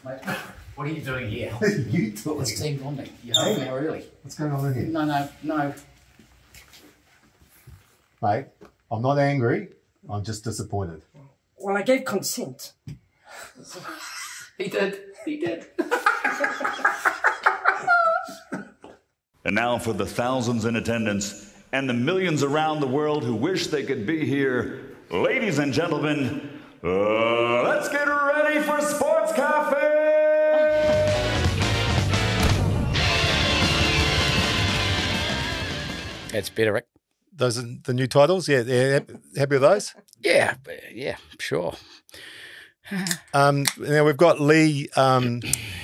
Mate, what are you doing here? You talk. It's team bonding. You're half an hour early. What's going on in here? No. Mate, I'm not angry. I'm just disappointed. Well, I gave consent. He did. And now for the thousands in attendance and the millions around the world who wish they could be here, ladies and gentlemen, let's get ready for Sports Cafe! That's better, Rick. Those are the new titles? Yeah, happy with those? Yeah, sure. Now we've got Leigh.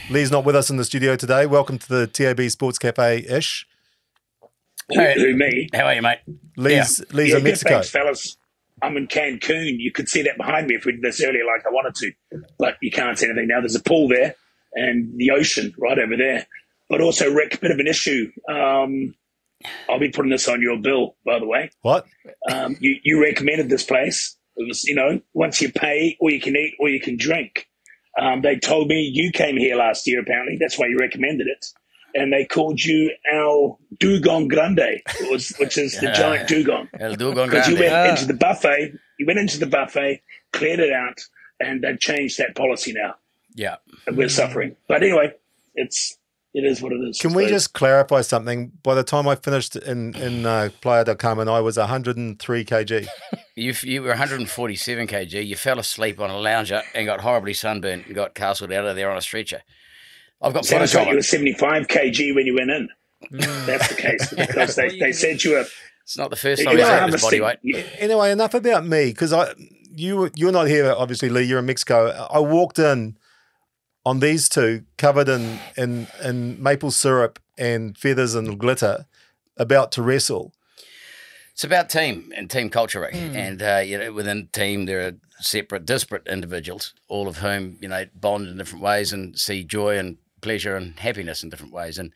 Leigh's not with us in the studio today. Welcome to the TAB Sports Cafe-ish. Who, me? How are you, mate? Leigh's in Mexico. Thanks, fellas. I'm in Cancun. You could see that behind me if we did this earlier like I wanted to, but you can't see anything now. There's a pool there and the ocean right over there. But also, Rick, bit of an issue. I'll be putting this on your bill, by the way. What? You recommended this place. It was, once you pay, or you can eat, or you can drink. They told me you came here last year, apparently. That's why you recommended it. And they called you El Dugong Grande, which is the giant dugong. El Dugong Grande. Because you went into the buffet, cleared it out, and they've changed that policy now. Yeah. And we're suffering. But anyway, it is what it is. Can we just clarify something? By the time I finished in Playa del Carmen, I was 103 kg. You were 147 kg. You fell asleep on a lounger and got horribly sunburned and got castled out of there on a stretcher. I've got sounds like you were it. 75 kg when you went in. That's the case because they said you were. It's not the first time he's had his body weight. Anyway, enough about me because you're not here, obviously, Leigh. You're in Mexico. I walked in on these two covered in maple syrup and feathers and glitter, about to wrestle. It's about team and team culture, Rick. And within team there are separate, disparate individuals, all of whom bond in different ways and see joy and pleasure and happiness in different ways. And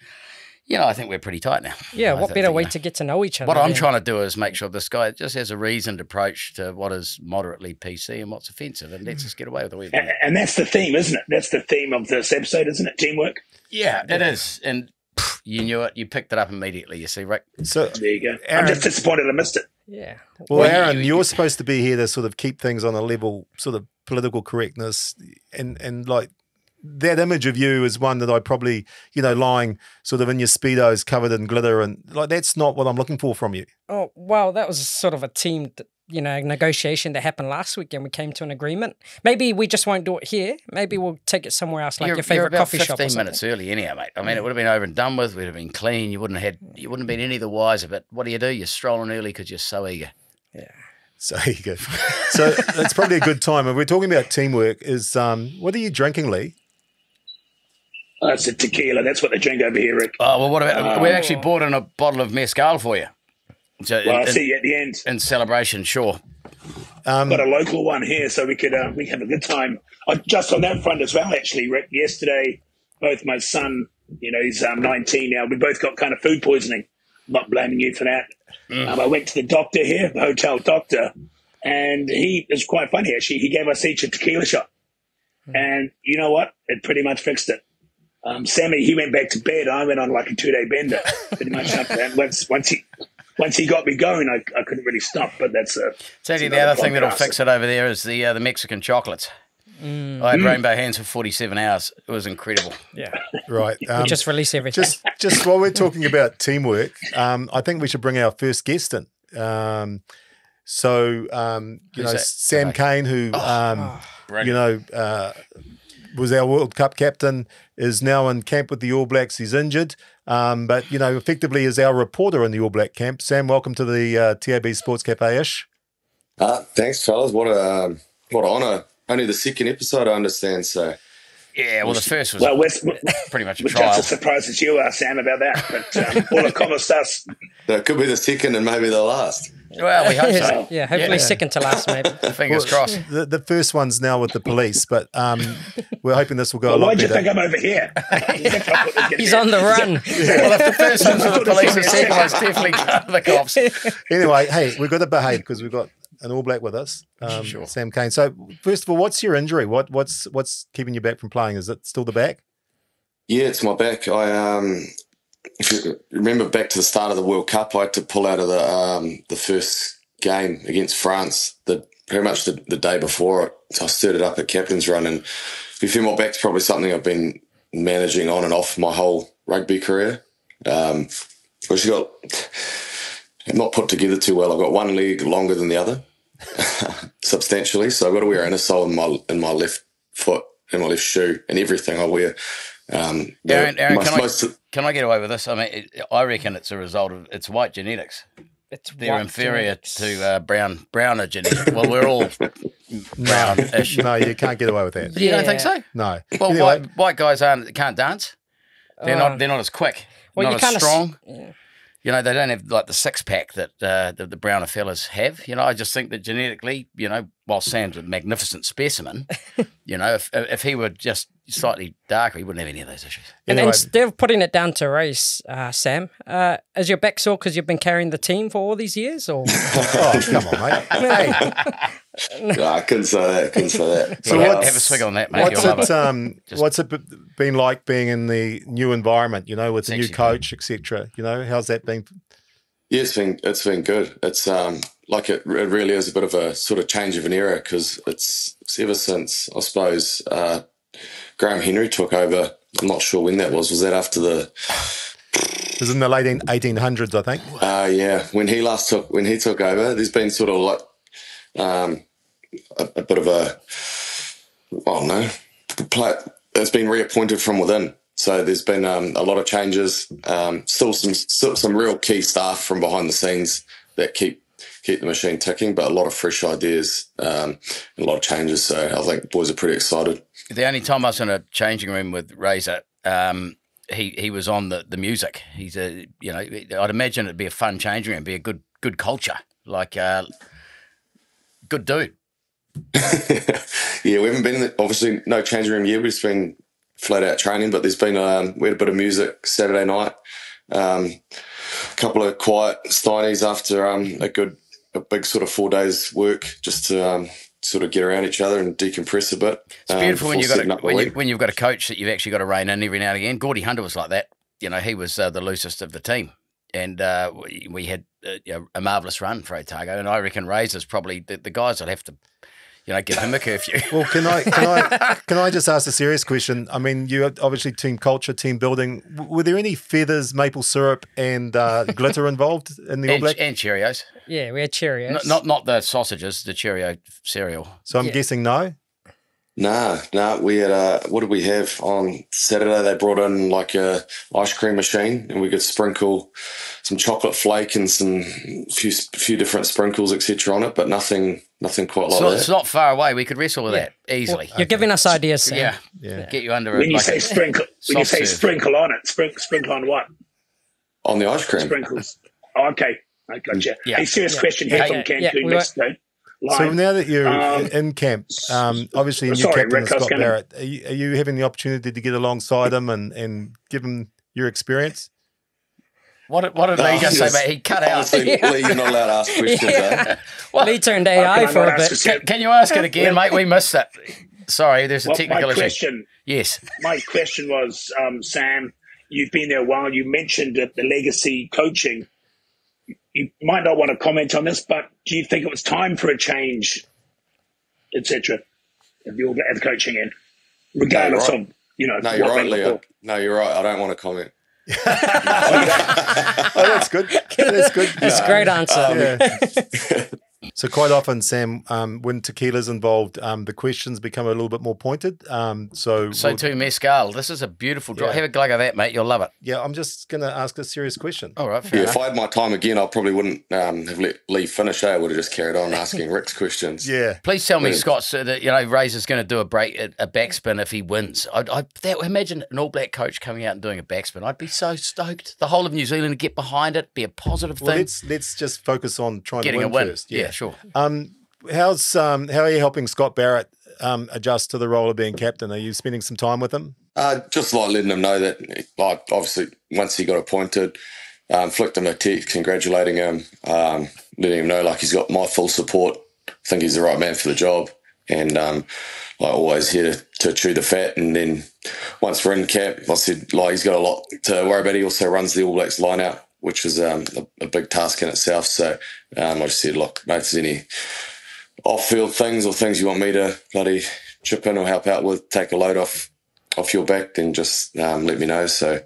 I think we're pretty tight now. Yeah, what better way to get to know each other? What I'm trying to do is make sure this guy just has a reasoned approach to what is moderately PC and what's offensive, and lets us get away with the way. And that's the theme, isn't it? That's the theme of this episode, isn't it? Teamwork. Yeah, it is. And you knew it. You picked it up immediately, you see, Rick. So there you go. Aaron, I'm just disappointed I missed it. Yeah. Well, Aaron, you're supposed to be here to sort of keep things on a level, sort of political correctness, and like that image of you is one that I probably, lying sort of in your Speedos covered in glitter, and like that's not what I'm looking for from you. Oh, well, that was sort of a team, negotiation that happened last week, and we came to an agreement. Maybe we just won't do it here. Maybe we'll take it somewhere else, like your favorite coffee shop. 15 minutes early, anyhow, mate. I mean, it would have been over and done with. We'd have been clean. You wouldn't have been any the wiser. But what do? You're strolling early because you're so eager. Yeah. So eager. So that's probably a good time. And we're talking about teamwork. Is what are you drinking, Leigh? It's a tequila. That's what they drink over here, Rick. Oh, well, what about we actually bought in a bottle of mezcal for you. So I'll see you at the end. In celebration, sure. Got a local one here, so we can have a good time. Just on that front as well, actually, Rick. Yesterday, both my son, he's 19 now. We both got kind of food poisoning. I'm not blaming you for that. I went to the doctor here, the hotel doctor, and he was quite funny, actually. He gave us each a tequila shot. And you know what? It pretty much fixed it. Sammy, he went back to bed. I went on like a 2-day bender, pretty much after that. Once he got me going, I couldn't really stop. But that's tell you the other thing that'll fix it over there is the Mexican chocolates. I had rainbow hands for 47 hours. It was incredible. Yeah, right. We just release everything. Just while we're talking about teamwork, I think we should bring our first guest in. Sam Kane, who was our World Cup captain, is now in camp with the All Blacks. He's injured, but effectively is our reporter in the All Black camp. Sam, welcome to the TAB Sports Cafe-ish. Thanks, fellas. What an honour. Only the second episode, I understand. So yeah, well, the first was pretty much a trial. We're just as surprised as you are, Sam, about that. But all it cost us. That could be the second and maybe the last. Well, we hope so. Yeah, hopefully second to last, maybe. Fingers crossed. The first one's now with the police, but we're hoping this will go a lot better. Why'd you think I'm over here? He's on the run. Well, if the first one's with the police, the second one's definitely the cops. Anyway, hey, we've got to behave because we've got an All Black with us, Sure. Sam Cane. So first of all, what's your injury? What's keeping you back from playing? Is it still the back? Yeah, it's my back. If you remember back to the start of the World Cup, I had to pull out of the first game against France, pretty much the day before it. So I stirred it up at captain's run, and if you feel my back's probably something I've been managing on and off my whole rugby career. I'm not put together too well. I've got one leg longer than the other, substantially. So I've got to wear an insole in my left foot, in my left shoe, and everything I wear. Aaron, can I get away with this? I mean, I reckon it's a result of it's white genetics. They're inferior to browner genetics. Well, we're all brown-ish. No, you can't get away with that. You don't think so? No. Well, Anyway, white guys can't dance. They're not as quick. Well, not as strong. You know, they don't have like the six pack that the browner fellas have. You know, I just think that genetically, you know, while Sam's a magnificent specimen, you know, if he were just slightly darker, he wouldn't have any of those issues. And Anyway. instead of putting it down to race, Sam, is your back sore because you've been carrying the team for all these years? Or oh, come on, mate. Hey. No, I couldn't say that. So have a swig on that, mate. You'll love it. What's it been like being in the new environment, you know, with the new coach, etc.? You know, how's that been? Yeah, it's been good. It's like it really is a bit of a sort of change of an era, because it's ever since, I suppose, Graham Henry took over. I'm not sure when that was. Was that after the? It was in the late 1800s, I think. Yeah, when he took over, there's been sort of like a bit of a, I don't know, it's been reappointed from within. So there's been a lot of changes. Still some real key staff from behind the scenes that keep the machine ticking, but a lot of fresh ideas, and a lot of changes. So I think boys are pretty excited. The only time I was in a changing room with Razor, he was on the music. He's I'd imagine it'd be a fun changing room, be a good culture, like good dude. Yeah, we haven't been obviously no changing room yet. We've just been flat out training, but there's been we had a bit of music Saturday night. A couple of quiet steinies after a big sort of 4 days work, just to sort of get around each other and decompress a bit. It's beautiful when you've got a coach that you've actually got to rein in every now and again. Gordy Hunter was like that. You know, he was the loosest of the team, and we had a marvellous run for Otago. And I reckon Razor's probably the guys that have to, give him a curfew. Well, can I just ask a serious question? I mean, you obviously team culture, team building. Were there any feathers, maple syrup, and glitter involved in the All Black? And Cheerios. Yeah, we had Cheerios. Not the sausages, the Cheerio cereal. So I'm guessing no? Nah. We had, what did we have on Saturday? They brought in like a ice cream machine, and we could sprinkle some chocolate flake and some few different sprinkles, etc. on it, but nothing quite like that. It's not far away. We could wrestle with that easily. Well, you're giving us ideas, Sam. Yeah. Get you under when you say sprinkle on it, sprinkle on what? On the ice cream. Sprinkles. Oh, okay. I gotcha. Yeah. A serious question here from Cancun yesterday. So now that you're in camp, obviously your new captain Rick, Scott Barrett, are you having the opportunity to get alongside him and give him your experience? What did Leigh just say, mate? He cut out. Leigh, you're not allowed to ask questions, eh? Leigh turned AI for a bit. Can you ask it again, mate? We missed that. Sorry, there's a technical issue. Yes. My question was, Sam, you've been there a while. You mentioned the legacy coaching. You might not want to comment on this, but do you think it was time for a change, etc., at the coaching end, regardless of No, you're right, Leigh. No, you're right. I don't want to comment. Oh, that's good. That's good. That's a great answer. So quite often, Sam, when tequila's involved, the questions become a little bit more pointed. So too, mezcal. This is a beautiful drop. Have a glug of that, mate. You'll love it. Yeah, I'm just going to ask a serious question. All right, fair enough. If I had my time again, I probably wouldn't have let Leigh finish. I would have just carried on asking Rick's questions. Yeah. Please tell me, Scott, that Razor's going to do a backspin if he wins. Imagine an All Black coach coming out and doing a backspin. I'd be so stoked. The whole of New Zealand would get behind it. Be a positive thing. Well, let's just focus on trying to win first. Yeah, sure. How are you helping Scott Barrett adjust to the role of being captain? Are you spending some time with him? Just like letting him know that, like, obviously once he got appointed, flicked him a text congratulating him, letting him know like he's got my full support think he's the right man for the job. And like always here to chew the fat. And then once we're in camp, I said, like, he's got a lot to worry about. He also runs the All Blacks line out, which is a big task in itself. So I just said, look, mate, if there's any off-field things or things you want me to bloody chip in or help out with, take a load off your back, then just let me know. So,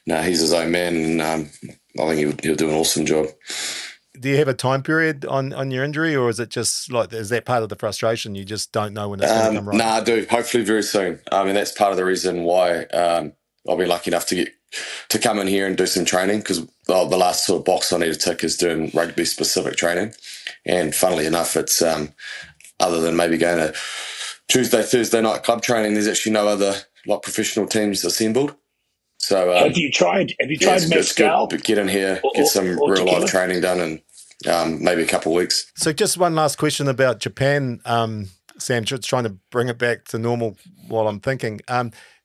no, he's his own man, and I think he'll do an awesome job. Do you have a time period on your injury, or is it just like, is that part of the frustration? You just don't know when it's going to come right? No, I do. Hopefully very soon. I mean, that's part of the reason why I've been lucky enough to come in here and do some training, because the last sort of box I need to tick is doing rugby-specific training. And funnily enough, it's other than maybe going to Tuesday, Thursday night club training, there's actually no other like professional teams assembled. So have you tried Mescal? But get in here, get some real life training done in maybe a couple of weeks. So just one last question about Japan, Sam, just trying to bring it back to normal while I'm thinking.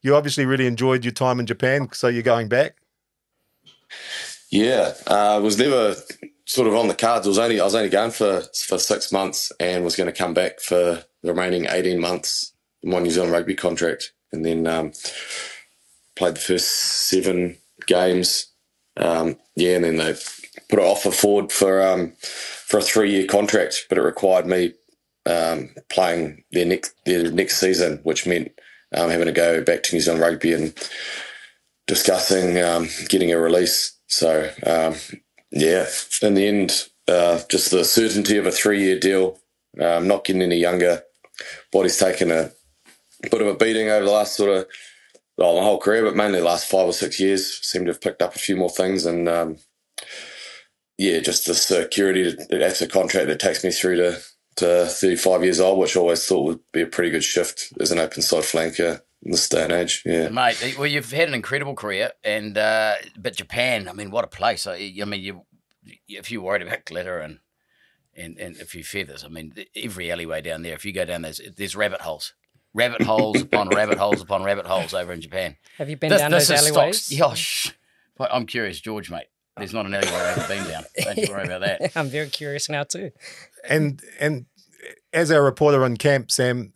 You obviously really enjoyed your time in Japan, so you're going back? Yeah, it was never sort of on the cards. I was only going for 6 months and was going to come back for the remaining 18 months in my New Zealand rugby contract, and then played the first 7 games. And then they put an offer forward for a 3-year contract, but it required me playing their next season, which meant having to go back to New Zealand rugby and discussing getting a release. So in the end, just the certainty of a 3-year deal, not getting any younger. Body's taken a bit of a beating over the last my whole career, but mainly the last 5 or 6 years. Seem to have picked up a few more things, and just the security that's a contract that takes me through to 35 years old, which I always thought would be a pretty good shift as an open side flanker in this day and age. Yeah, mate. Well, you've had an incredible career, and but Japan, I mean, what a place. I mean, if you're worried about glitter and a few feathers, I mean, every alleyway down there, if you go down, there's rabbit holes. Rabbit holes upon rabbit holes upon rabbit holes over in Japan. Have you been down those alleyways? I'm curious, George, mate. There's not an alleyway I haven't been down. Don't you worry about that. I'm very curious now too. And as our reporter on camp, Sam,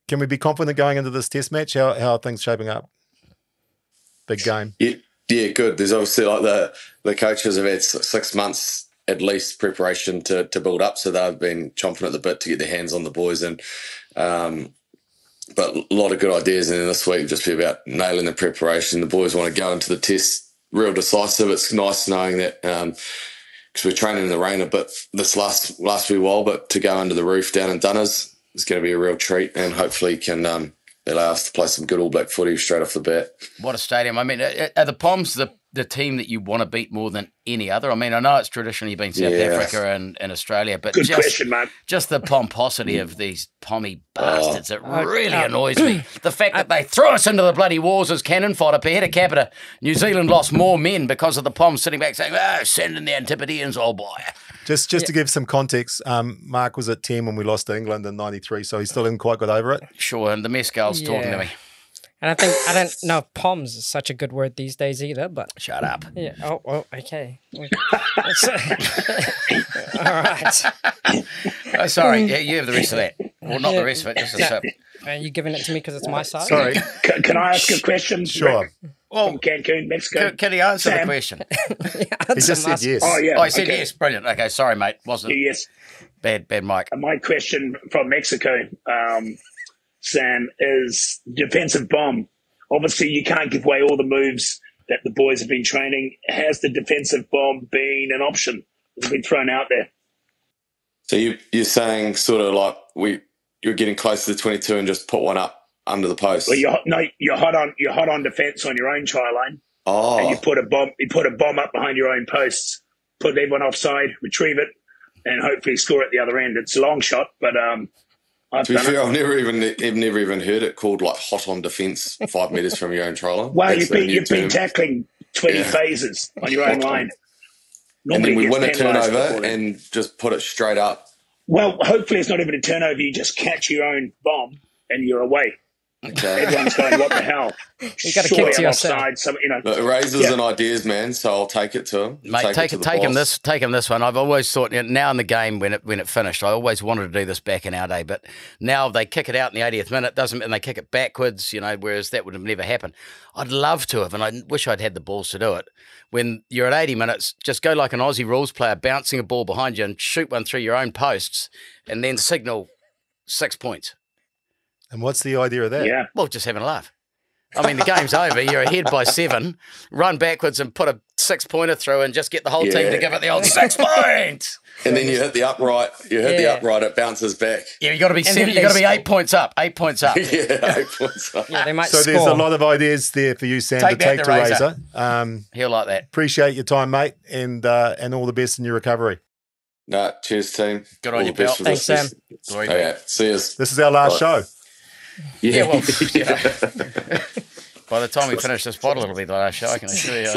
can we be confident going into this test match? How are things shaping up? Big game. Yeah, good. There's obviously like the coaches have had 6 months at least preparation to build up, so they've been chomping at the bit to get their hands on the boys, and but a lot of good ideas. And then this week just be about nailing the preparation. The boys want to go into the test real decisive. It's nice knowing that because we're training in the rain a bit this last wee while, but to go under the roof down in Dunners is going to be a real treat, and hopefully can allow us to play some good All Black footy straight off the bat. What a stadium. I mean, are the Poms the team that you want to beat more than any other? I mean, I know it's traditionally been South Africa and Australia, but good question, mate. Just the pomposity of these pommy bastards, it really annoys me. The fact that they throw us into the bloody wars as cannon fodder per head of capita. New Zealand lost more men because of the Poms sitting back saying, send in the Antipodeans, old boy. Just to give some context, Mark was at 10 when we lost to England in 93, so he still didn't quite got over it. Sure, and the Mescal's talking to me. And I don't know if POMs is such a good word these days either, but... Shut up. Yeah. Oh, okay. All right. Oh, sorry. Yeah, you have the rest of that. Well, not the rest of it, just a sip. Are you giving it to me because it's my side? Sorry. Can I ask a question? Sure. Well, from Cancun, Mexico. Can he answer the question? He just said yes. Oh, yeah. He said yes. Brilliant. Okay, sorry, mate. Wasn't yes. Bad mic. My question from Mexico, Sam, is defensive bomb. Obviously, you can't give away all the moves that the boys have been training. Has the defensive bomb been an option that's been thrown out there? So you're saying sort of like you're getting close to the 22 and just put one up under the post? Well, you're hot on defence on your own try line. Oh, and you put a bomb up behind your own posts, put everyone offside, retrieve it, and hopefully score at the other end. It's a long shot, but to be fair, I've never even heard it called like hot on defence 5 metres from your own try line. Well, you've been tackling 20 phases on your own line. Normally and then we win a turnover and just put it straight up. Well, hopefully it's not even a turnover. You just catch your own bomb and you're away. Okay. Everyone's going, what the hell? You got to kick to yourself. Offside, so, Look, raises and ideas, man. So I'll take it to him. Mate, take him this one. I've always thought, now in the game when it finished, I always wanted to do this back in our day, but now they kick it out in the 80th minute, and they kick it backwards, whereas that would have never happened. I'd love to have, and I wish I'd had the balls to do it. When you're at 80 minutes, just go like an Aussie rules player, bouncing a ball behind you and shoot one through your own posts, and then signal 6 points. And what's the idea of that? Yeah. Well, just having a laugh. I mean, the game's over. You're ahead by 7. Run backwards and put a 6-pointer through and just get the whole team to give it the old 6 points. And then you hit the upright. The upright. It bounces back. Yeah, you got to be 7. You got to be 8 points up. 8 points up. 8 points up. Yeah, they might so score. there's a lot of ideas there for you, Sam, to take to Razor. He'll like that. Appreciate your time, mate, and all the best in your recovery. No, cheers, team. Good on you, pal. Thanks, Sam. Okay, see you. This is our last show. Yeah, well, by the time we finish this bottle, it'll be the last show, I can assure you.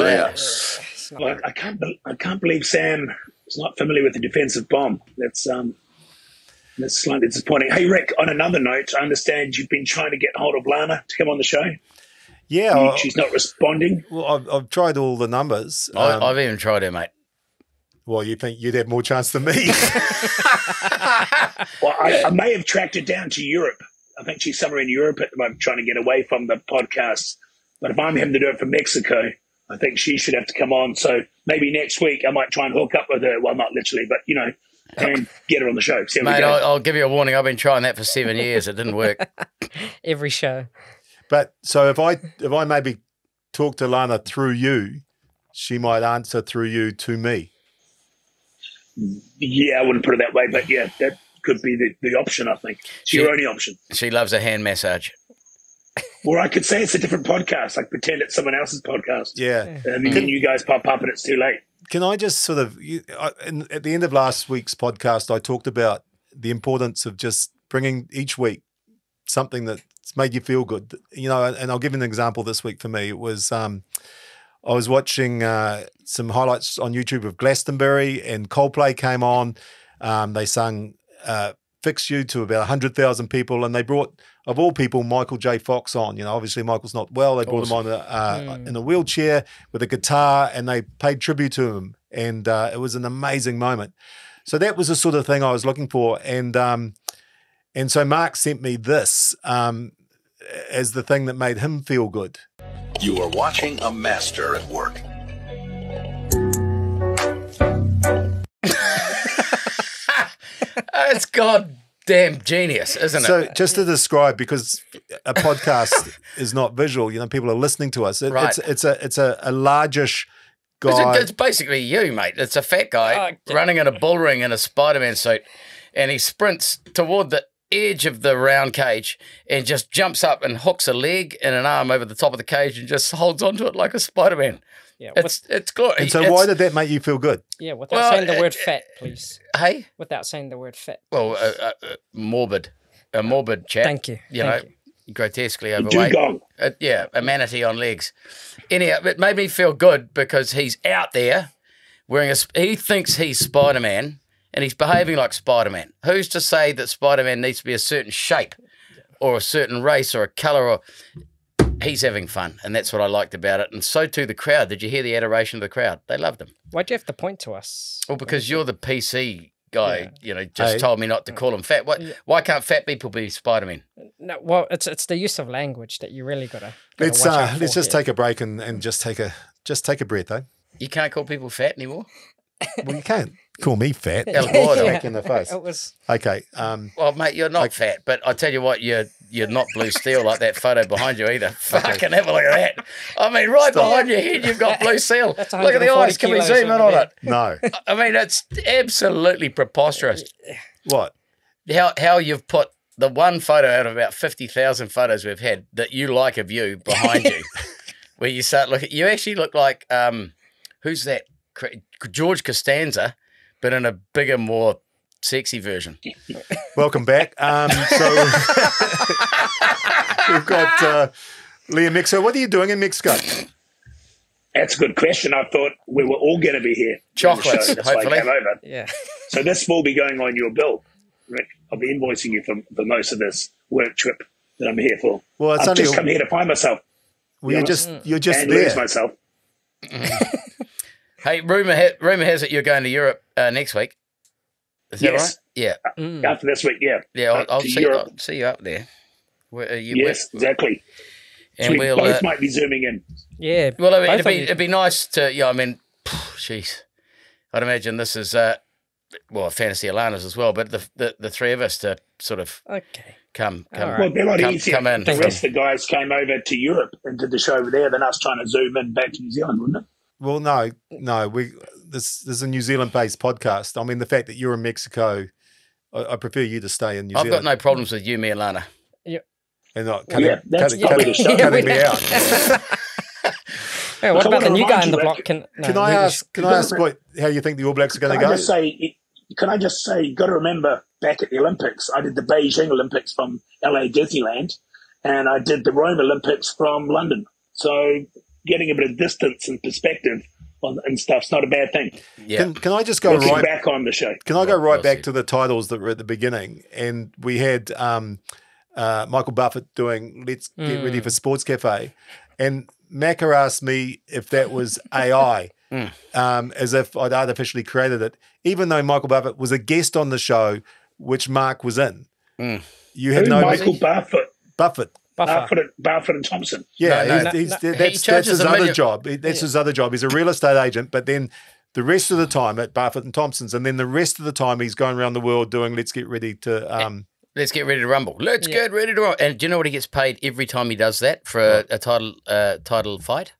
Well, I can't believe Sam is not familiar with the defensive bomb. That's slightly disappointing. Hey, Rick, on another note, I understand you've been trying to get hold of Lana to come on the show. Yeah. She's not responding. Well, I've tried all the numbers. I've even tried her, mate. Well, you think you'd have more chance than me? Well, I may have tracked her down to Europe. I think she's somewhere in Europe at the moment trying to get away from the podcast. But if I'm having to do it from Mexico, I think she should have to come on. So maybe next week I might try and hook up with her. Well, not literally, but, and get her on the show. Mate, I'll give you a warning. I've been trying that for 7 years. It didn't work. Every show. But so if I maybe talk to Lana through you, she might answer through you to me. Yeah, I wouldn't put it that way, but yeah, that could be the option, I think. It's your only option. She loves a hand massage. Or I could say it's a different podcast, like pretend it's someone else's podcast. Yeah. And then you guys pop up and it's too late. Can I just sort of, at the end of last week's podcast, I talked about the importance of just bringing each week something that's made you feel good, and I'll give an example this week for me. It was, I was watching some highlights on YouTube of Glastonbury, and Coldplay came on. They sung Fix You to about 100,000 people, and they brought, of all people, Michael J. Fox on. Obviously Michael's not well. They brought him on in a wheelchair with a guitar, and they paid tribute to him, and it was an amazing moment. So that was the sort of thing I was looking for, and so Mark sent me this as the thing that made him feel good. You are watching a master at work. It's goddamn genius, isn't it? So just to describe, because a podcast is not visual, people are listening to us. It's a largish guy. It's basically you, mate. It's a fat guy running in a bull ring in a Spider-Man suit, and he sprints toward the edge of the round cage and just jumps up and hooks a leg and an arm over the top of the cage and just holds onto it like a Spider-Man. Yeah, it's glorious. And so why did that make you feel good? Yeah, without saying the word fat, please. Hey? Without saying the word fat. Well, morbid. A morbid chap. Thank you. Grotesquely overweight. A manatee on legs. Anyhow, it made me feel good because he's out there wearing he thinks he's Spider-Man and he's behaving like Spider-Man. Who's to say that Spider-Man needs to be a certain shape or a certain race or a colour? He's having fun, and that's what I liked about it. And so too the crowd. Did you hear the adoration of the crowd? They loved him. Why'd you have to point to us? Well, because you're the PC guy, told me not to call him fat. Why can't fat people be Spider-Man? No, well, it's the use of language that you really got to Let's just take a break and just take a breath, eh? You can't call people fat anymore? Well, you can't call me fat. Back in the face. It was... Okay. Well, mate, you're not fat, but I tell you what, you're not blue steel like that photo behind you either. Fucking have a look at that. I mean, behind your head, you've got blue steel. Look at the eyes. Can we zoom in on it? No. I mean, it's absolutely preposterous. What? How you've put the one photo out of about 50,000 photos we've had that you like of you behind you, where you start looking, you actually look like, who's that? George Costanza, but in a bigger, more sexy version. Welcome back. So we've got Leigh in Mexico. What are you doing in Mexico? That's a good question. I thought we were all going to be here. Chocolates, hopefully. Yeah. So this will be going on your bill, Rick. I'll be invoicing you for most of this work trip. that I'm here for. Well, it's I've only just come here to find myself. Well, you're just and there. lose myself. Hey, rumor has it you're going to Europe next week. Is that right? Yeah. After this week, yeah. Yeah, I'll see you up there. Yes, exactly. And so we both might be zooming in. Yeah. Well, it'd be nice to. Yeah, I mean, jeez, I'd imagine this is Fantasy Alanas as well, but the three of us to sort of come. Well, it'd be a lot easier. The rest of the guys came over to Europe and did the show over there than us trying to zoom in back to New Zealand, wouldn't it? Well, no. This is a New Zealand-based podcast. I mean, the fact that you're in Mexico, I prefer you to stay in New Zealand. I've got no problems with you, me and Lana. Yeah. And not cutting me out. Yeah, what about the new guy in the block? Can I ask how you think the All Blacks are going to go? Can I just say, you've got to remember, back at the Olympics, I did the Beijing Olympics from LA Disneyland, and I did the Rome Olympics from London. So getting a bit of distance and perspective and stuff's not a bad thing. Yeah. Can I just go right back on the show? Can I go right back to the titles that were at the beginning? And we had Michael Buffett doing Let's Get Ready for Sports Cafe, and Macca asked me if that was AI, as if I'd artificially created it, even though Michael Buffett was a guest on the show, which Mark was in. You had Michael Buffett. Buffett and Thompson. Yeah, that's his other job. That's his other job. He's a real estate agent, but then the rest of the time at Buffett and Thompson's, and then the rest of the time he's going around the world doing Let's Get Ready to Let's get ready to rumble. Let's get ready to rumble. And do you know what he gets paid every time he does that for a title fight?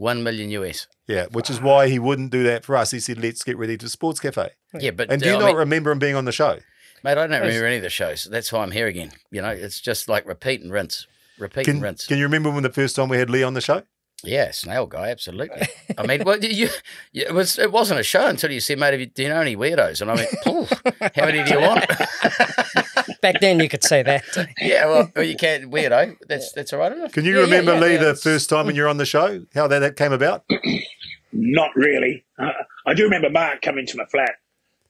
$1 million US. Yeah, which is why he wouldn't do that for us. He said, "Let's get ready to Sports Cafe." Yeah, but do you not remember him being on the show? Mate, I don't remember any of the shows. That's why I'm here again. You know, it's just like repeat and rinse. Can you remember when the first time we had Leigh on the show? Yeah, Snail guy, absolutely. I mean, it wasn't a show until you said, mate, do you know any weirdos? And I went, how many do you want? Back then you could say that. Yeah, well, you can't, weirdo. That's all right enough. Can you remember, Leigh, the first time when you were on the show, how that came about? Not really. I do remember Mark coming to my flat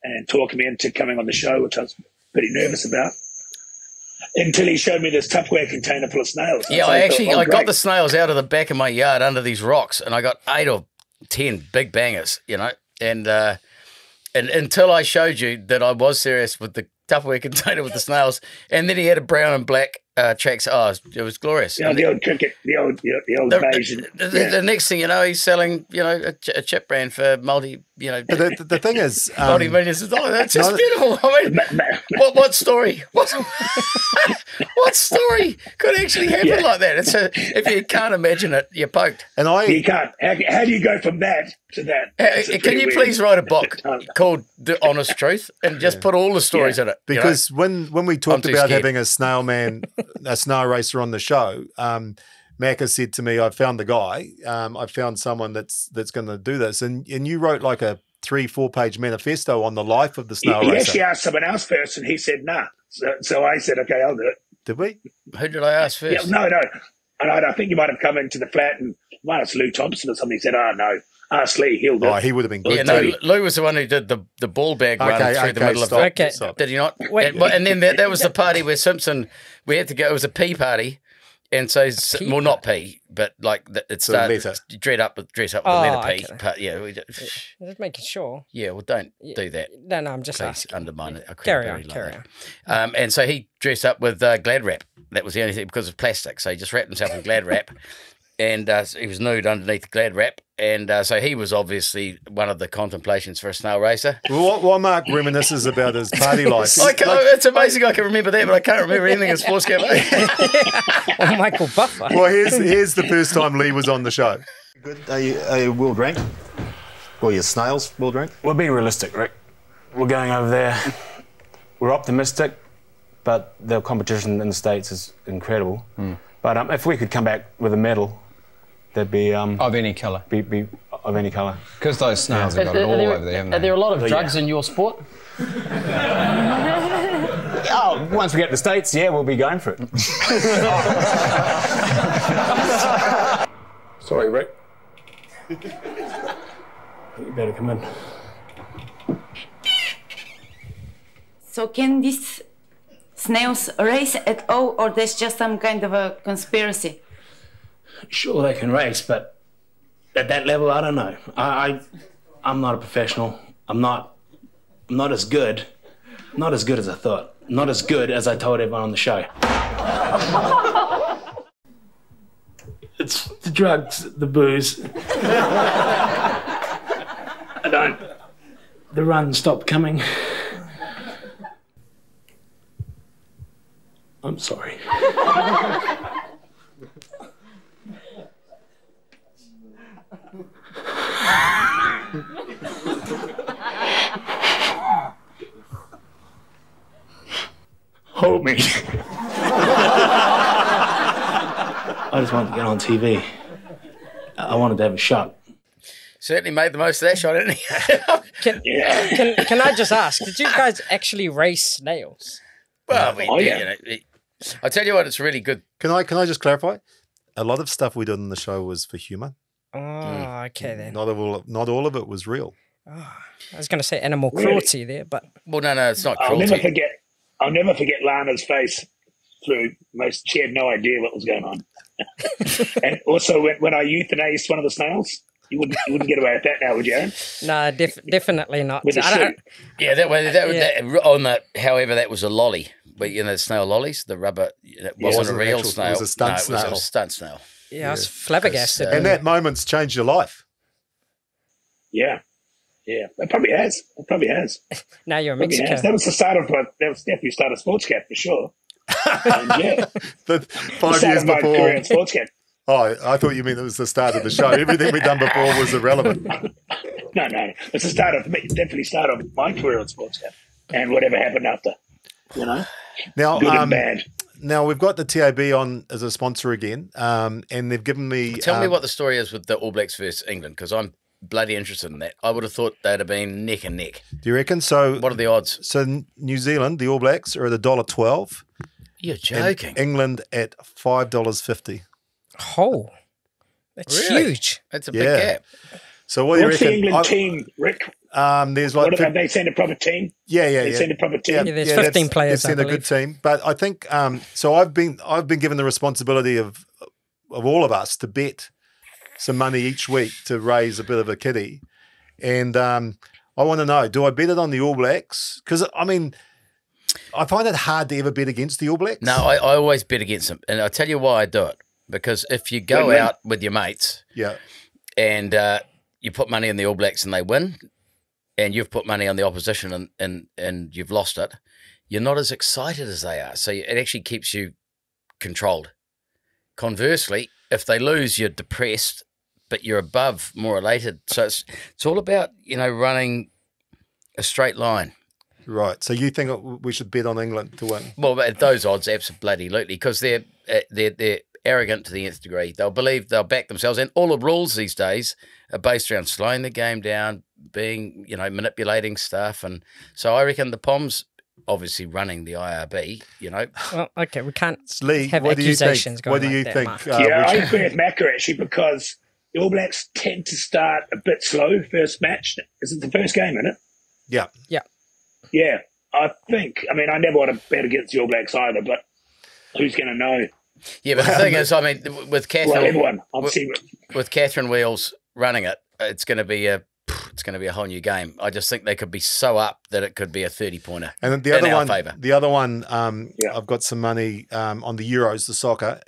and talking me into coming on the show, which I was pretty nervous about. Until he showed me this Tupperware container full of snails. Yeah, I got the snails out of the back of my yard under these rocks, and I got 8 or 10 big bangers, you know. And until I showed you that I was serious with the Tupperware container with the snails, and then he had a brown and black tracks. Oh, it was glorious. Yeah, the old cricket, the old Asian. The next thing you know, he's selling, you know, a chip brand for the thing is, multi-millions of dollars. That's just beautiful. I mean, what story? What story could actually happen like that? If you can't imagine it, you're poked. And you can't. How do you go from that to that? Can you please write a book called The Honest Truth and just put all the stories in it? Because when we talked about having a snail racer on the show, Macca said to me, "I found the guy. I found someone that's going to do this." And you wrote like a 3-4 page manifesto on the life of the snail racer. He actually asked someone else first, and he said, "Nah." So I said, "Okay, I'll do it." Did we? Who did I ask first? Yeah, no. And I think you might have come into the flat and might have Lou Thompson or something. He said, "Oh no, ask Leigh. He'll do it." Oh, he would have been good. Yeah, no, Lou was the one who did the ball bag run through the middle of the. Okay, did he not? And then that was the party where Simpson. We had to go. It was a pee party. And so, well, not P, but like it started dress up with the letter P. Okay. Yeah, just making sure. Yeah, well, don't do that. No, I'm just asking. Undermine it. Carry on. And so he dressed up with Glad wrap. That was the only thing because of plastic. So he just wrapped himself in Glad wrap, and he was nude underneath the Glad wrap. And so he was obviously one of the contemplations for a snail racer. Well, what Mark reminisces about his party life. It's amazing I can remember that, but I can't remember anything in Sports Cafe. Or Michael Buffer. Well, here's the first time Leigh was on the show. Good. Are you world ranked? Well, your snails world ranked? We're being realistic, Rick. We're going over there. We're optimistic, but the competition in the States is incredible. But if we could come back with a medal, that'd be of any colour. Be of any colour. Because those snails have got it all over there, haven't they? Are there a lot of drugs in your sport? Once we get to the States, yeah, we'll be going for it. Sorry, Rick. You better come in. So can this snails race at all, or there's just some kind of a conspiracy? Sure, they can race, but at that level, I don't know. I'm not a professional. I'm not as good. Not as good as I thought. Not as good as I told everyone on the show. It's the drugs, the booze. The run stopped coming. I'm sorry. Hold me. I just wanted to get on TV. I wanted to have a shot. Certainly made the most of that shot, didn't he? Can I just ask, did you guys actually race snails? Well, I tell you what, it's really good. Can I just clarify? A lot of stuff we did on the show was for humour. Oh, okay then. Not all of it was real. Oh, I was going to say animal cruelty there, but... Well, no, it's not cruelty. I'll never forget Lana's face she had no idea what was going on. And also, when I euthanized one of the snails, you wouldn't get away with that now, would you, Aaron? No, definitely not. With the suit. Yeah, however, that was a lolly. But, snail lollies, the rubber, it wasn't a real snail. It was a stunt snail. It was a stunt snail. Yeah, I was flabbergasted. And that moment's changed your life. Yeah. Yeah, it probably has. Now you're a Mexican. That was definitely the start of Sportscat for sure. And But 5 years before. Career at Sportscat. Oh, I thought you meant it was the start of the show. Everything we'd done before was irrelevant. No. It's definitely start of my career at Sportscat and whatever happened after. Now, good and bad. Now we've got the TAB on as a sponsor again, and they've given me. Tell me what the story is with the All Blacks versus England, because I'm bloody interested in that. I would have thought they'd have been neck and neck. Do you reckon? So what are the odds? So New Zealand, the All Blacks, are at $1.12. You're joking. England at $5.50. Oh, that's huge. That's a big gap. So what do you reckon? What's the England team, Rick? There's like. Have they sent a proper team? Yeah. They sent a proper team. Yeah, there's 15 players. They've sent a good team, but I think so. I've been given the responsibility of all of us to bet some money each week to raise a bit of a kitty, and I want to know: do I bet it on the All Blacks? Because I find it hard to ever bet against the All Blacks. No, I always bet against them, and I'll tell you why I do it. Because if you go out with your mates, and you put money on the All Blacks and they win, and you've put money on the opposition and you've lost it, you're not as excited as they are. So it actually keeps you controlled. Conversely, if they lose, you're depressed, but you're above, more elated. So it's all about running a straight line. Right. So you think we should bet on England to win? Well, at those odds, absolutely, because they're arrogant to the nth degree. They'll back themselves, and all the rules these days are based around slowing the game down, being manipulating stuff, and so I reckon the Poms obviously running the IRB. Well, okay, we can't Leigh, have accusations going. What do you think? I agree with Macca actually, because the All Blacks tend to start a bit slow first match. Is it the first game, isn't it? Yeah. Yeah, I think. I never want to bet against the All Blacks either, but who's going to know? Yeah, but the thing is, with Catherine, with Catherine Wheels running it, it's going to be a whole new game. I just think they could be so up that it could be a 30-pointer. And the other one, I've got some money on the Euros, the soccer.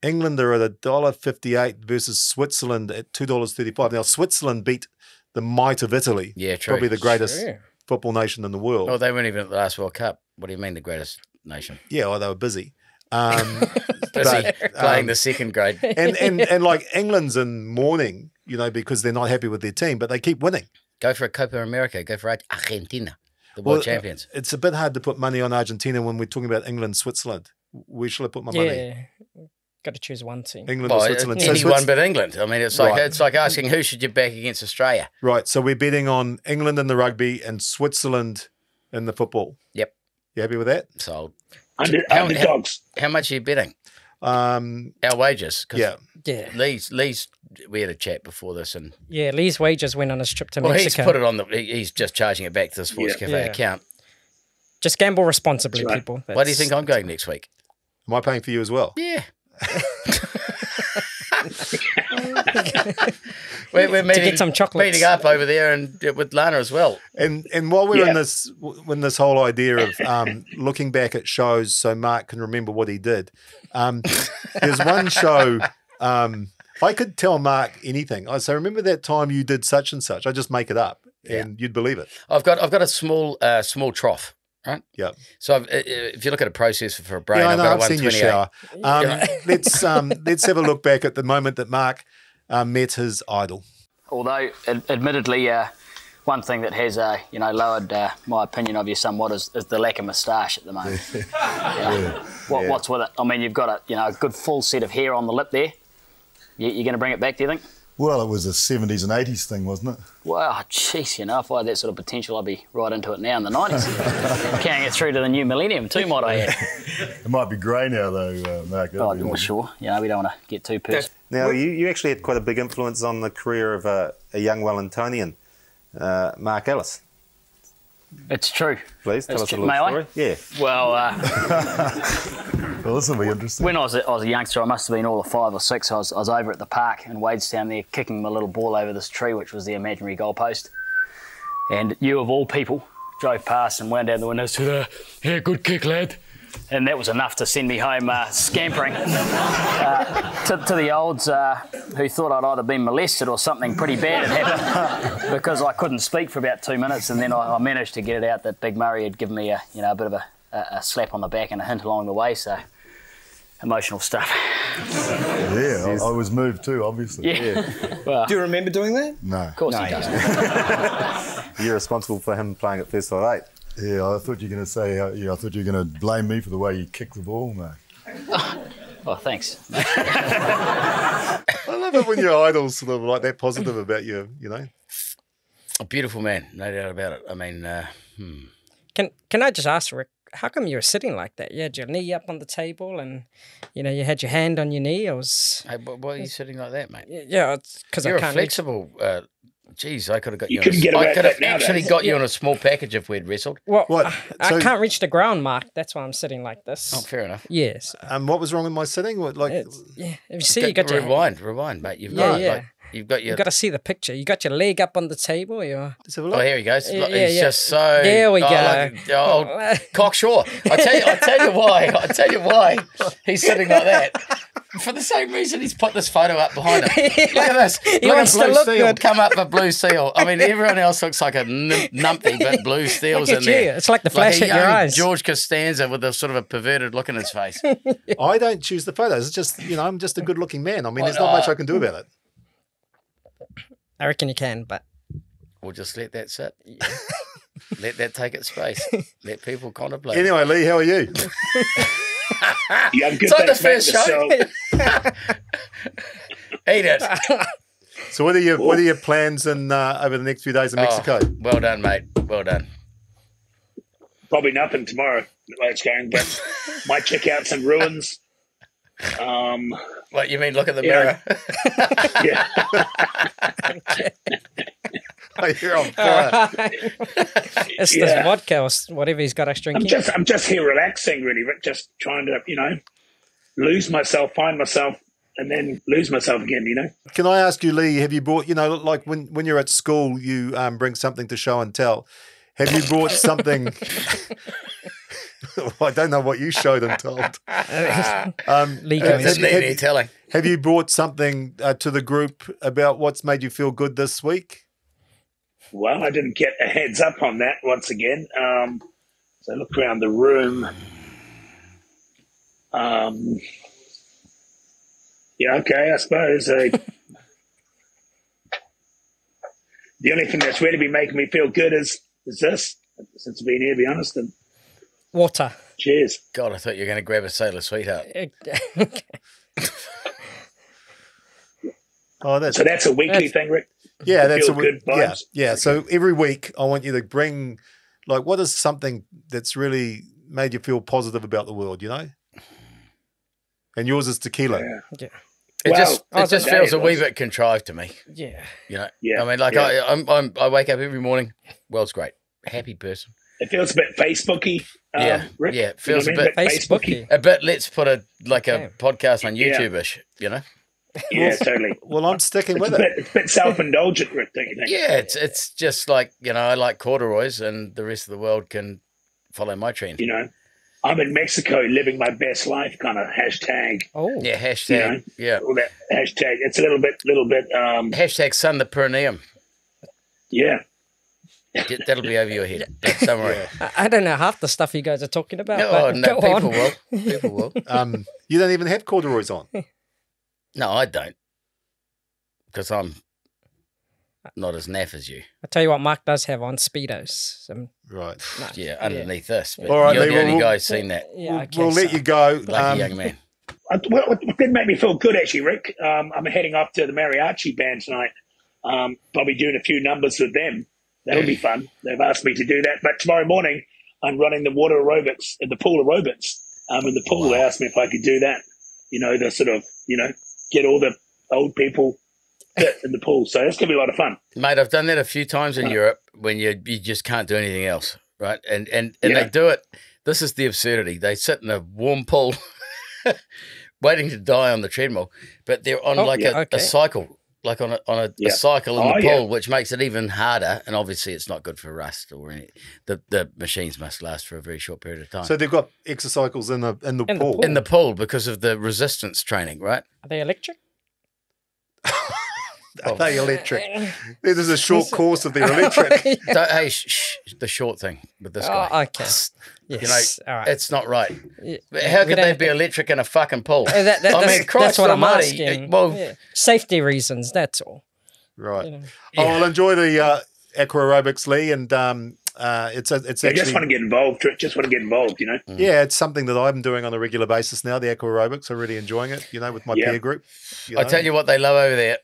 England are at $1.58 versus Switzerland at $2.35. Now Switzerland beat the might of Italy. Yeah, true. Probably the greatest football nation in the world. Oh, they weren't even at the last World Cup. What do you mean the greatest nation? Yeah, well, they were busy. Playing the second grade. and like England's in mourning, because they're not happy with their team, but they keep winning. Go for a Copa America. Go for Argentina, the world champions. It's a bit hard to put money on Argentina when we're talking about England, Switzerland. Where shall I put my money? Yeah, got to choose one team. England or Switzerland? Anyone but England. It's like asking who should you back against Australia. Right. So we're betting on England in the rugby and Switzerland in the football. Yep. You happy with that? Sold. Underdogs. How much are you betting? Our wages. Yeah. Lee's. We had a chat before this, and Leigh's wages went on his trip to Mexico. He's put it on he's just charging it back to the Sports Cafe account. Just gamble responsibly, Right. people. Why do you think I'm going next week? Am I paying for you as well? Yeah. we're meeting, get some chocolates. meeting up over there and with Lana as well. And while we're in this whole idea of looking back at shows so Mark can remember what he did, there's one show I could tell Mark anything. I say, remember that time you did such and such? I just make it up, and you'd believe it. I've got a small trough. Right. Yeah. So if you look at a processor for a brain, yeah, I I've know, got a I've seen your 128. shower. Let's have a look back at the moment that Mark met his idol. Although, admittedly, one thing that has lowered my opinion of you somewhat is the lack of moustache at the moment. What's with it? I mean, you've got a good full set of hair on the lip there. You're going to bring it back, do you think? Well, it was a 70s and 80s thing, wasn't it? Well, jeez, if I had that sort of potential, I'd be right into it now in the 90s. Carrying it through to the new millennium too, might I add. It might be grey now, though, Mark. Oh, well, sure. We don't want to get too personal. Now, you actually had quite a big influence on the career of a young Wellingtonian, Mark Ellis. It's true. Please, tell us a little May story. I? Yeah. Well, well, this will be interesting. When I was a youngster, I must have been all of 5 or 6. I was over at the park in Wadestown there, kicking my little ball over this tree, which was the imaginary goalpost. And you, of all people, drove past and wound down the window and said, "Yeah, good kick, lad." And that was enough to send me home scampering to the olds who thought I'd either been molested or something pretty bad had happened because I couldn't speak for about 2 minutes, and then I managed to get it out that Big Murray had given me a bit of a slap on the back and a hint along the way. So emotional stuff. Yeah, I was moved too, obviously. Yeah. Well, do you remember doing that? No. Of course he doesn't. You're responsible for him playing at First Light 8. Yeah, I thought you were going to say, I thought you were going to blame me for the way you kicked the ball, mate. Oh, thanks. I love it when your idol's sort of like that positive about you, A beautiful man, no doubt about it. I mean, Can I just ask, Rick, how come you were sitting like that? You had your knee up on the table and, you had your hand on your knee. I was... Hey, why are you sitting like that, mate? Yeah, it's because I can't... You're flexible... Geez, I could have got you. I could have actually got you on a small package if we'd wrestled. Well, I can't reach the ground, Mark. That's why I'm sitting like this. Oh, fair enough. Yes. What was wrong with my sitting? If you see, you got your rewind, mate. You've got you got to see the picture. You got your leg up on the table. Oh, here he goes. Yeah, He's just so. There we go. Like, cocksure. I tell you why he's sitting like that. For the same reason he's put this photo up behind him. Look at this. Look at Blue Steel. Good. Come up with Blue Steel. I mean, everyone else looks like a numpty, but Blue Steel's in there. It's like the flash at your eyes. George Costanza with a sort of a perverted look in his face. I don't choose the photos. It's just, I'm just a good-looking man. I mean, there's not much I can do about it. I reckon you can, but... We'll just let that sit. Let that take its space. Let people contemplate. Anyway, Leigh, how are you? Yeah, I'm good. It's on the first show. Eat it. So what are your plans in over the next few days in Mexico? Well done, mate. Well done. Probably nothing tomorrow. The way it's going, but might check out some ruins. What you mean? Look at the mirror. Yeah. You're on fire. It's this vodka or whatever he's got us drinking. I'm just here relaxing, really, Rick. Just trying to, lose myself, find myself, and then lose myself again. Can I ask you, Leigh? Have you brought, like when you're at school, you bring something to show and tell. Have you brought something? I don't know what you showed and told. Telling. Have you brought something to the group about what's made you feel good this week? Well, I didn't get a heads up on that once again. So I look around the room. Yeah, okay, I suppose. The only thing that's really been making me feel good is this, since being here, to be honest. And water. Cheers. God, I thought you were going to grab a Sailor Sweetheart. So that's a weekly thing, Rick? Yeah, that's a good vibes? Yeah. So every week I want you to bring, what is something that's really made you feel positive about the world, And yours is tequila. Yeah. It just feels a wee bit contrived to me. Yeah. Yeah. I mean, I wake up every morning. World's great. Happy person. It feels a bit Facebooky. Rick. Yeah, it feels a bit Facebooky. A bit. Let's put a podcast on YouTube-ish. You know. Yeah, totally. Well, I'm sticking with it. it. It's a bit self-indulgent, Rick, don't you think? Yeah, it's just like, I like corduroys, and the rest of the world can follow my trend. I'm in Mexico living my best life, kind of hashtag. Oh, yeah, hashtag. Yeah, all that hashtag. It's a little bit. Hashtag Sun the Perineum. Yeah. That'll be over your head. Don't worry. I don't know half the stuff you guys are talking about. No, but people will. People will. You don't even have corduroys on. No, I don't. Because I'm not as naff as you. I tell you what, Mark does have on Speedos. Right. No, yeah, underneath this. But all right, you're Leigh, the only guy who's seen that. Yeah, okay, we'll let you go. Lucky young man. What did make me feel good, actually, Rick? I'm heading off to the mariachi band tonight. I'll be doing a few numbers with them. That'll be fun. They've asked me to do that. But tomorrow morning, I'm running the water aerobics, the pool aerobics. In the pool, they asked me if I could do that. The sort of, get all the old people fit in the pool. So that's going to be a lot of fun. Mate, I've done that a few times in Europe when you just can't do anything else, right? And they do it. This is the absurdity. They sit in a warm pool waiting to die on the treadmill, but they're on a cycle. Like on a cycle in the pool, which makes it even harder. And obviously, it's not good for rust or anything. The machines must last for a very short period of time. So they've got exercycles in the pool. In the pool because of the resistance training, right? Are they electric? Are they electric? There's a short course of their electric. Hey, the short thing with this guy. Okay. Yes. All right. It's not right. Yeah. How could they be electric in a fucking pool? That's what I'm asking. Well, safety reasons, that's all. Right. I'll enjoy the aqua aerobics, Leigh, and it's actually. I just want to get involved. Yeah, it's something that I'm doing on a regular basis now. The aqua aerobics, I'm really enjoying it. With my peer group. I tell you what, they love over there.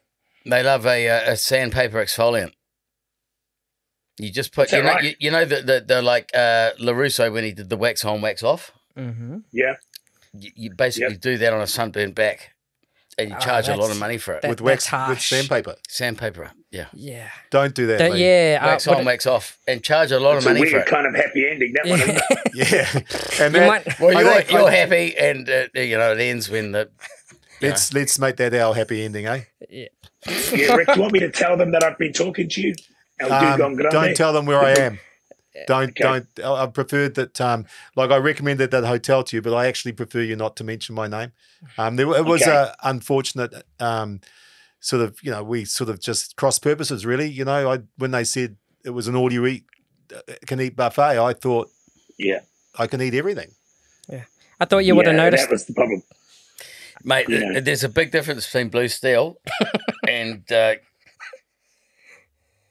They love a sandpaper exfoliant. You just put, the like LaRusso when he did the wax on, wax off. Mm-hmm. Yeah. You basically do that on a sunburned back, and you charge a lot of money for it with wax, with sandpaper. Sandpaper, yeah. Yeah. Don't do that. Wax on, wax off, and charge a lot of money for it. It's a weird kind of happy ending. That one. Isn't it? And you're happy, and it ends when the. Let's make that our happy ending, eh? Yeah. Yeah, Rick, do you want me to tell them that I've been talking to you? Don't tell them where I am. Don't. I preferred that. I recommended that hotel to you, but I actually prefer you not to mention my name. It was a unfortunate we sort of just cross purposes, really. When they said it was an can eat buffet, I thought, I can eat everything. Yeah, I thought you would have noticed. That was the problem. Mate, there's a big difference between blue steel and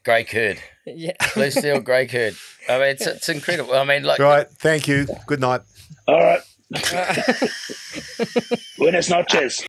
grey curd. Yeah. Blue steel, grey curd. I mean, it's incredible. I mean, Right, thank you. Good night. All right. Buenas noches.